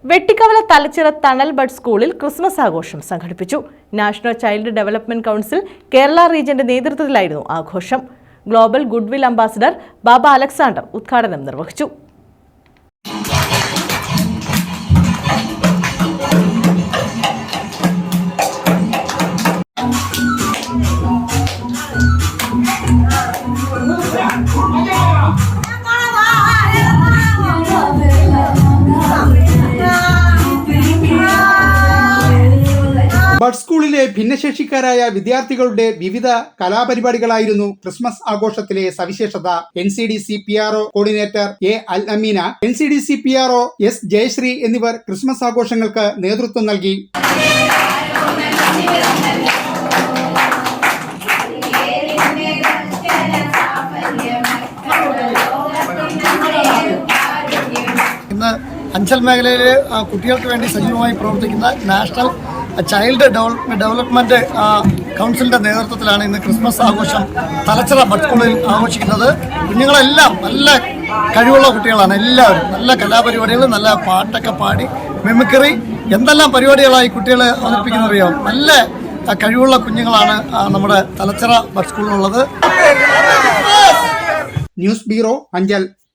വെട്ടിക്കവല തലച്ചിറ തണൽ ബഡ് സ്കൂളിൽ ക്രിസ്മസ് ആഘോഷം സംഘടിപ്പിച്ചു. National Child Development Council Kerala റീജിയന്റെ നേതൃത്വത്തിലായിരുന്നു ആഘോഷം. Global goodwill ambassador Baba Alexander ഉദ്ഘാടനം നിർവഹിച്ചു. ബഡ് സ്കൂളിലെ ഭിന്നശേഷിക്കാരായ വിദ്യാർത്ഥികളുടെ വിവിധ കലാപരിപാടികളായിരുന്നു ക്രിസ്മസ് ആഘോഷത്തിലെ സവിശേഷത. NCDC PRO coordinator A. Al Ameena, NCDC PRO S. Jayasree എന്നിവർ ക്രിസ്മസ് ആഘോഷങ്ങൾക്ക് നേതൃത്വം നൽകി. ഇന്ന് അഞ്ചൽ മേഖലയിലെ കുട്ടികൾക്ക് വേണ്ടി സജീവമായി പ്രവർത്തിക്കുന്ന നാഷണൽ ചൈൽഡ് ഡെവലപ്മെന്റ് കൗൺസിലിന്റെ നേതൃത്വത്തിലാണ് ഇന്ന് ക്രിസ്മസ് ആഘോഷം തലച്ചിറ ബഡ് സ്കൂളിൽ ആഘോഷിക്കുന്നത്. കുഞ്ഞുങ്ങളെല്ലാം നല്ല കഴിവുള്ള കുട്ടികളാണ്. എല്ലാവരും നല്ല കലാപരിപാടികൾ, നല്ല പാട്ടൊക്കെ പാടി, മിമിക്രി, എന്തെല്ലാം പരിപാടികളായി കുട്ടികളെ അവതരിപ്പിക്കുന്നറിയോ. നല്ല കഴിവുള്ള കുഞ്ഞുങ്ങളാണ് നമ്മുടെ തലച്ചിറ ബഡ് സ്കൂളിലുള്ളത്. News bureau, Anchal.